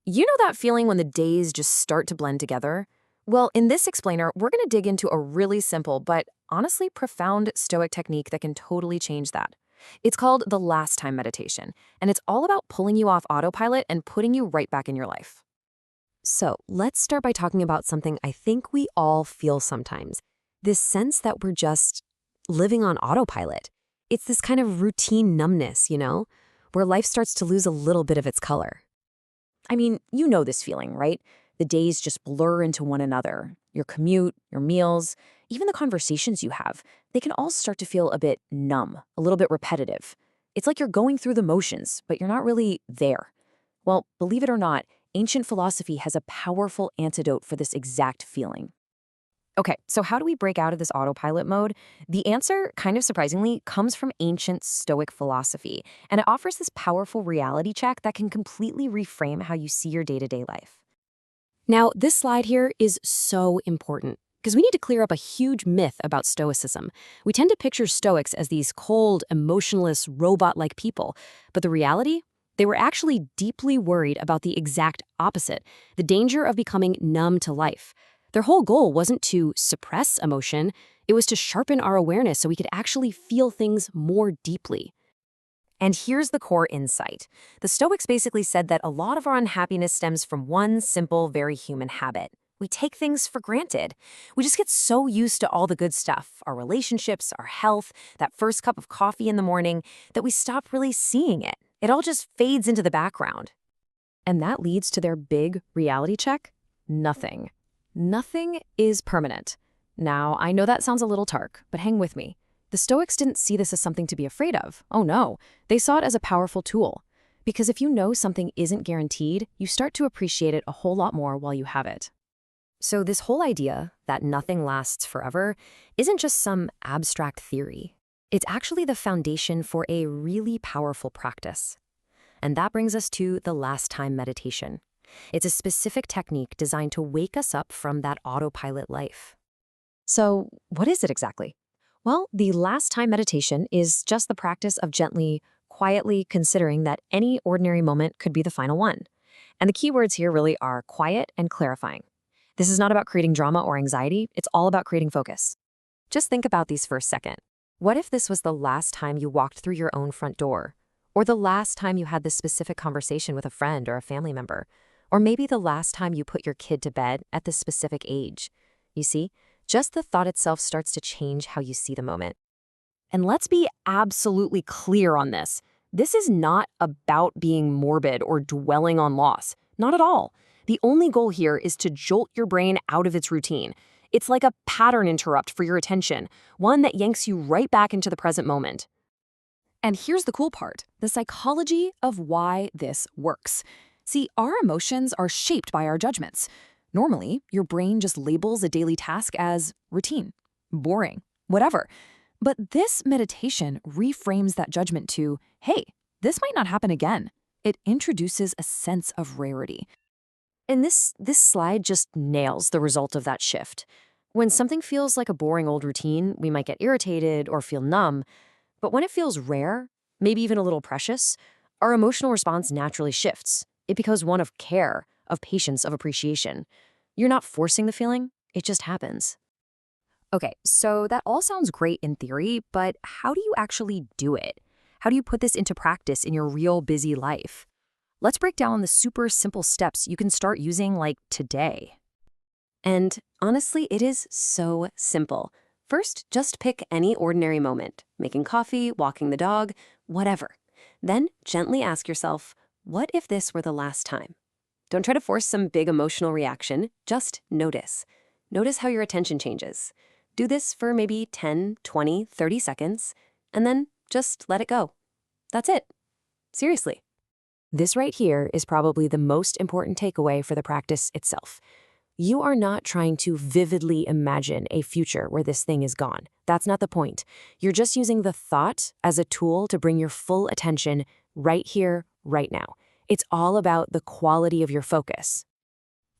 You know that feeling when the days just start to blend together? Well, in this explainer, we're going to dig into a really simple but honestly profound Stoic technique that can totally change that. It's called the last time meditation, and it's all about pulling you off autopilot and putting you right back in your life. So let's start by talking about something I think we all feel sometimes. This sense that we're just living on autopilot. It's this kind of routine numbness, where life starts to lose a little bit of its color. I mean, you know this feeling, right? The days just blur into one another. Your commute, your meals, even the conversations you have, they can all start to feel a bit numb, a little bit repetitive. It's like you're going through the motions, but you're not really there. Well, believe it or not, ancient philosophy has a powerful antidote for this exact feeling. Okay, so how do we break out of this autopilot mode? The answer, kind of surprisingly, comes from ancient Stoic philosophy, and it offers this powerful reality check that can completely reframe how you see your day-to-day life. Now, this slide here is so important because we need to clear up a huge myth about Stoicism. We tend to picture Stoics as these cold, emotionless, robot-like people, but the reality? They were actually deeply worried about the exact opposite, the danger of becoming numb to life. Their whole goal wasn't to suppress emotion, it was to sharpen our awareness so we could actually feel things more deeply. And here's the core insight. The Stoics basically said that a lot of our unhappiness stems from one simple, very human habit. We take things for granted. We just get so used to all the good stuff, our relationships, our health, that first cup of coffee in the morning, that we stop really seeing it. It all just fades into the background. And that leads to their big reality check: nothing. Nothing is permanent. Now, I know that sounds a little dark, but hang with me. The Stoics didn't see this as something to be afraid of. Oh no, they saw it as a powerful tool. Because if you know something isn't guaranteed, you start to appreciate it a whole lot more while you have it. So this whole idea that nothing lasts forever isn't just some abstract theory. It's actually the foundation for a really powerful practice. And that brings us to the last time meditation. It's a specific technique designed to wake us up from that autopilot life. So, what is it exactly? Well, the last time meditation is just the practice of gently, quietly considering that any ordinary moment could be the final one. And the key words here really are quiet and clarifying. This is not about creating drama or anxiety, it's all about creating focus. Just think about these for a second. What if this was the last time you walked through your own front door? Or the last time you had this specific conversation with a friend or a family member? Or maybe the last time you put your kid to bed at this specific age? You see, just the thought itself starts to change how you see the moment. And let's be absolutely clear on this. This is not about being morbid or dwelling on loss. Not at all. The only goal here is to jolt your brain out of its routine. It's like a pattern interrupt for your attention, one that yanks you right back into the present moment. And here's the cool part, the psychology of why this works. See, our emotions are shaped by our judgments. Normally, your brain just labels a daily task as routine, boring, whatever. But this meditation reframes that judgment to, hey, this might not happen again. It introduces a sense of rarity. And this slide just nails the result of that shift. When something feels like a boring old routine, we might get irritated or feel numb. But when it feels rare, maybe even a little precious, our emotional response naturally shifts. It becomes one of care, of patience, of appreciation. You're not forcing the feeling, it just happens. Okay, so that all sounds great in theory, but how do you actually do it? How do you put this into practice in your real busy life? Let's break down the super simple steps you can start using like today. And honestly, it is so simple. First, just pick any ordinary moment, making coffee, walking the dog, whatever. Then gently ask yourself, what if this were the last time? Don't try to force some big emotional reaction, just notice. Notice how your attention changes. Do this for maybe 10, 20, 30 seconds, and then just let it go. That's it. Seriously. This right here is probably the most important takeaway for the practice itself. You are not trying to vividly imagine a future where this thing is gone. That's not the point. You're just using the thought as a tool to bring your full attention right here, right now. It's all about the quality of your focus.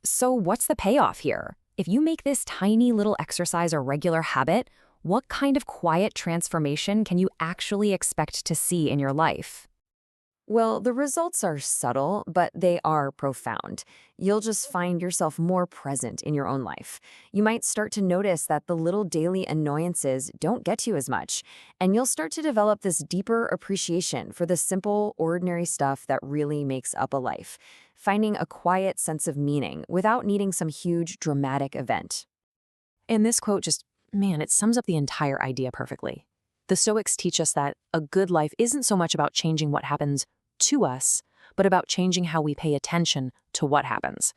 So what's the payoff here? If you make this tiny little exercise a regular habit, what kind of quiet transformation can you actually expect to see in your life? Well, the results are subtle, but they are profound. You'll just find yourself more present in your own life. You might start to notice that the little daily annoyances don't get you as much, and you'll start to develop this deeper appreciation for the simple, ordinary stuff that really makes up a life, finding a quiet sense of meaning without needing some huge, dramatic event. And this quote just, man, it sums up the entire idea perfectly. The Stoics teach us that a good life isn't so much about changing what happens to us, but about changing how we pay attention to what happens.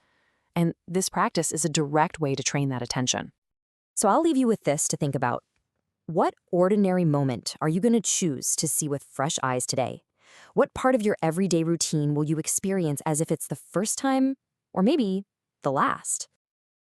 And this practice is a direct way to train that attention. So I'll leave you with this to think about. What ordinary moment are you going to choose to see with fresh eyes today? What part of your everyday routine will you experience as if it's the first time, or maybe the last?